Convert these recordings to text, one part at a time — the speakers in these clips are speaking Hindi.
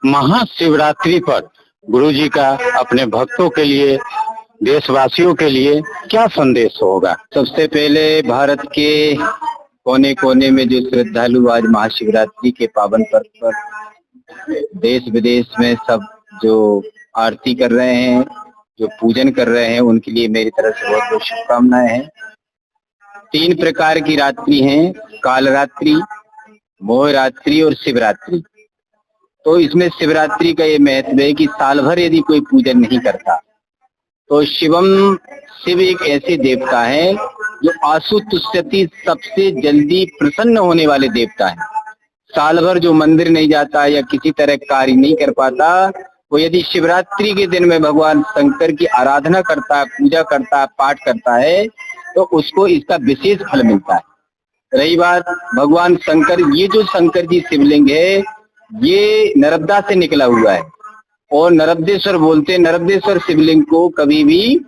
महाशिवरात्रि पर गुरुजी का अपने भक्तों के लिए, देशवासियों के लिए क्या संदेश होगा? सबसे पहले भारत के कोने कोने में जो श्रद्धालु आज महाशिवरात्रि के पावन पर्व पर देश विदेश में सब जो आरती कर रहे हैं, जो पूजन कर रहे हैं, उनके लिए मेरी तरफ से बहुत बहुत शुभकामनाएं हैं। 3 प्रकार की रात्रि हैं, कालरात्रि, मोह रात्रि और शिवरात्रि। तो इसमें शिवरात्रि का ये महत्व है कि साल भर यदि कोई पूजन नहीं करता तो शिव एक ऐसे देवता है जो आशु तुष्यति, सबसे जल्दी प्रसन्न होने वाले देवता है। साल भर जो मंदिर नहीं जाता या किसी तरह कार्य नहीं कर पाता, वो यदि शिवरात्रि के दिन में भगवान शंकर की आराधना करता है, पूजा करता है, पाठ करता है, तो उसको इसका विशेष फल मिलता है। रही बात भगवान शंकर, ये जो शंकर जी शिवलिंग है ये नर्मदा से निकला हुआ है और नर्मदेश्वर बोलते हैं। नर्मदेश्वर शिवलिंग को कभी भी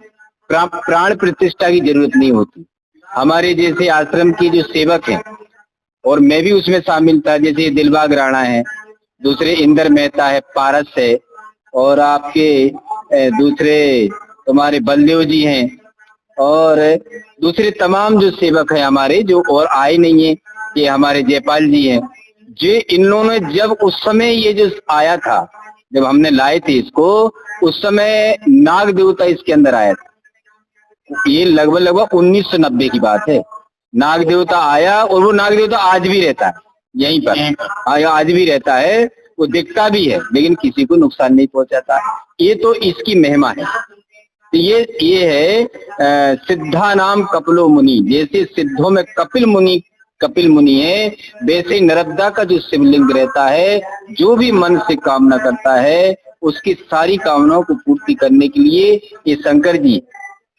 प्राण प्रतिष्ठा की जरूरत नहीं होती। हमारे जैसे आश्रम के जो सेवक हैं, और मैं भी उसमें शामिल था, जैसे दिलबाग राणा है, दूसरे इंदर मेहता है, पारस है, और आपके दूसरे तुम्हारे बलदेव जी हैं, और दूसरे तमाम जो सेवक हैं हमारे, जो और आए नहीं है, ये हमारे जयपाल जी हैं। इन लोगों ने जब उस समय ये जो आया था, जब हमने लाए थे इसको, उस समय नाग देवता इसके अंदर आया था। ये लगभग 1990 की बात है। नाग देवता आया और वो नाग देवता आज भी रहता है यहीं पर, आज भी रहता है। वो दिखता भी है लेकिन किसी को नुकसान नहीं पहुंचाता। ये तो इसकी महिमा है। ये है सिद्धा नाम कपिलो मुनि। जैसे सिद्धों में कपिल मुनि है, वैसे नर्मदा का जो शिवलिंग रहता है, जो भी मन से कामना करता है उसकी सारी कामनाओं को पूर्ति करने के लिए ये शंकर जी,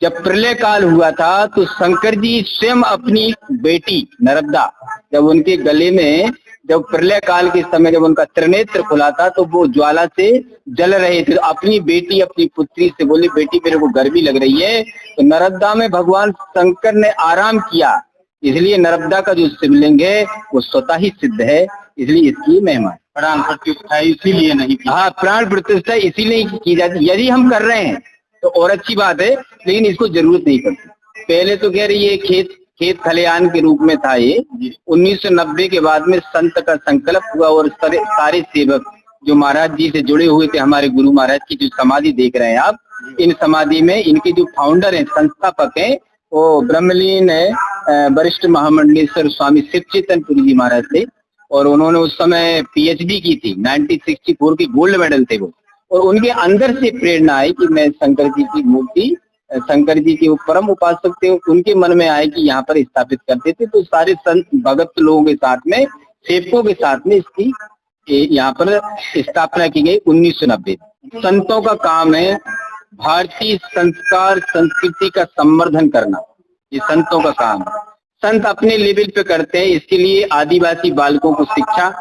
जब प्रलय काल हुआ था तो शंकर जी स्वयं अपनी बेटी नर्मदा, जब उनके गले में, जब प्रलय काल के समय जब उनका त्रिनेत्र खुला था तो वो ज्वाला से जल रहे थे, अपनी बेटी, अपनी पुत्री से बोले, बेटी मेरे को गर्मी लग रही है। तो नर्मदा में भगवान शंकर ने आराम किया, इसलिए नर्मदा का जो शिवलिंग है वो स्वतः ही सिद्ध है, इसलिए इसकी महिमा है। प्राण प्रतिष्ठा इसीलिए नहीं की, हाँ, प्राण प्रतिष्ठा इसीलिए की जाती। यदि हम कर रहे हैं तो और अच्छी बात है, लेकिन इसको जरूरत नहीं पड़ती। पहले तो कह रही ये खेत खलियान के रूप में था। ये 1990 के बाद में संत का संकल्प हुआ और सारे सेवक जो महाराज जी से जुड़े हुए थे, हमारे गुरु महाराज की जो समाधि देख रहे हैं आप, इन समाधि में इनके जो फाउंडर हैं, संस्थापक हैं, वो ब्रह्मलीन है वरिष्ठ महामंडलेश्वर स्वामी शिवचेतनपुरी जी महाराज थे, और उन्होंने उस समय PhD की थी। 1964 के गोल्ड मेडल थे वो, और उनके अंदर से प्रेरणा आई कि मैं शंकर जी की मूर्ति, शंकर जी के परम उपासक थे, उनके मन में आए कि यहाँ पर स्थापित करते थे। तो सारे संत भगत लोगों के साथ में, सेवकों के साथ में इसकी यहाँ पर स्थापना की गई 1990। संतों का काम है भारतीय संस्कार संस्कृति का संवर्धन करना, ये संतों का काम है। संत अपने लेवल पे करते हैं। इसके लिए आदिवासी बालकों को शिक्षा,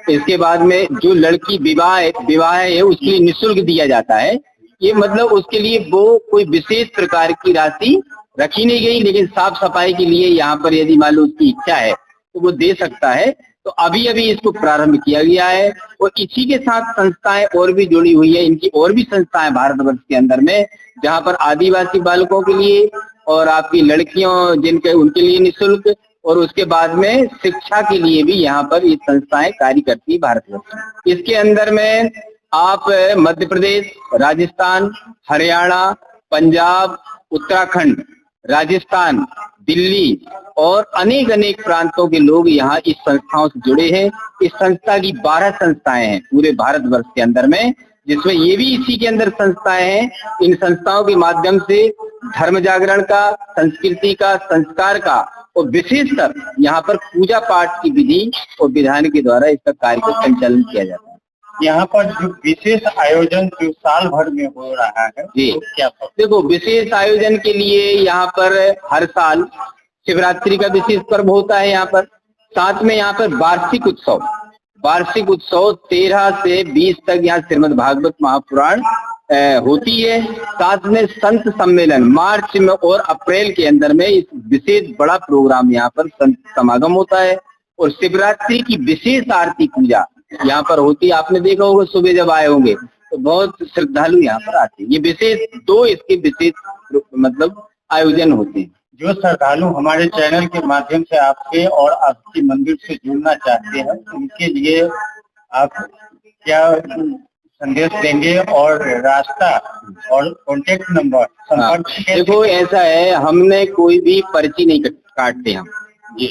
इसके बाद में जो लड़की विवाह है उसके लिए निःशुल्क दिया जाता है। ये मतलब उसके लिए वो कोई विशेष प्रकार की राशि रखी नहीं गई, लेकिन साफ सफाई के लिए यहाँ पर यदि मान लो उसकी इच्छा है तो वो दे सकता है। तो अभी इसको प्रारंभ किया गया है, और इसी के साथ संस्थाएं और भी जुड़ी हुई है। इनकी और भी संस्थाएं भारतवर्ष के अंदर में, जहाँ पर आदिवासी बालकों के लिए और आपकी लड़कियों जिनके, उनके लिए निःशुल्क, और उसके बाद में शिक्षा के लिए भी यहाँ पर ये संस्थाएं कार्य करती है भारतवर्ष में। इसके अंदर में आप मध्य प्रदेश, राजस्थान, हरियाणा, पंजाब, उत्तराखंड, राजस्थान, दिल्ली और अनेक प्रांतों के लोग यहाँ इस संस्थाओं से जुड़े हैं। इस संस्था की 12 संस्थाएं हैं पूरे भारतवर्ष के अंदर में, जिसमें ये भी इसी के अंदर संस्थाएं हैं। इन संस्थाओं के माध्यम से धर्म जागरण का, संस्कृति का, संस्कार का, और विशेषकर यहाँ पर पूजा पाठ की विधि और विधान के द्वारा इसका कार्य का संचालन किया जाता है। यहाँ पर जो विशेष आयोजन जो साल भर में हो रहा है जी, तो क्या देखो, विशेष आयोजन के लिए यहाँ पर हर साल शिवरात्रि का विशेष पर्व होता है यहाँ पर। साथ में यहाँ पर वार्षिक उत्सव 13 से 20 तक यहाँ श्रीमद् भागवत महापुराण होती है। साथ में संत सम्मेलन मार्च में और अप्रैल के अंदर में इस विशेष बड़ा प्रोग्राम यहाँ पर संत समागम होता है। और शिवरात्रि की विशेष आरती पूजा यहाँ पर होती, आपने देखा होगा सुबह जब आए होंगे तो बहुत श्रद्धालु यहाँ पर आते हैं। ये विशेष दो इसके विशेष मतलब आयोजन होते हैं। जो श्रद्धालु हमारे चैनल के माध्यम से आपसे और आपके मंदिर से जुड़ना चाहते हैं, उनके लिए आप क्या संदेश देंगे और रास्ता और कॉन्टेक्ट नंबर संपर्क? देखो ऐसा है, हमने कोई भी पर्ची नहीं काटते हम।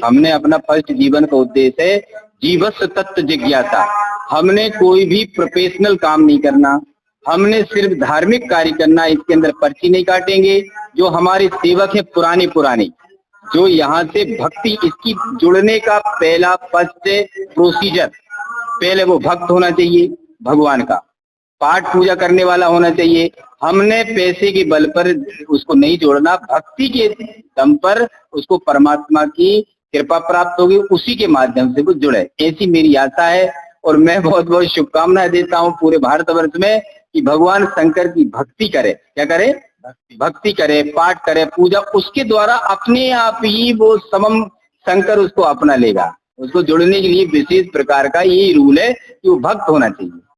हमने अपना फर्स्ट जीवन का उद्देश्य है जीवस्य तत्व जिज्ञासा। हमने कोई भी प्रोफेशनल काम नहीं करना, हमने सिर्फ धार्मिक कार्य करना। इसके अंदर पर्ची नहीं काटेंगे। जो हमारे सेवक है पुराने जो यहाँ से भक्ति, इसकी जुड़ने का पहला फर्स्ट प्रोसीजर, पहले वो भक्त होना चाहिए, भगवान का पाठ पूजा करने वाला होना चाहिए। हमने पैसे के बल पर उसको नहीं जोड़ना, भक्ति के दम पर उसको परमात्मा की कृपा प्राप्त होगी, उसी के माध्यम से वो जुड़े, ऐसी मेरी आशा है। और मैं बहुत बहुत शुभकामनाएं देता हूँ पूरे भारतवर्ष में कि भगवान शंकर की भक्ति करे। क्या करे? भक्ति करे, पाठ करे, पूजा, उसके द्वारा अपने आप ही वो समम शंकर उसको अपना लेगा। उसको जुड़ने के लिए विशेष प्रकार का यही रूल है कि वो भक्त होना चाहिए।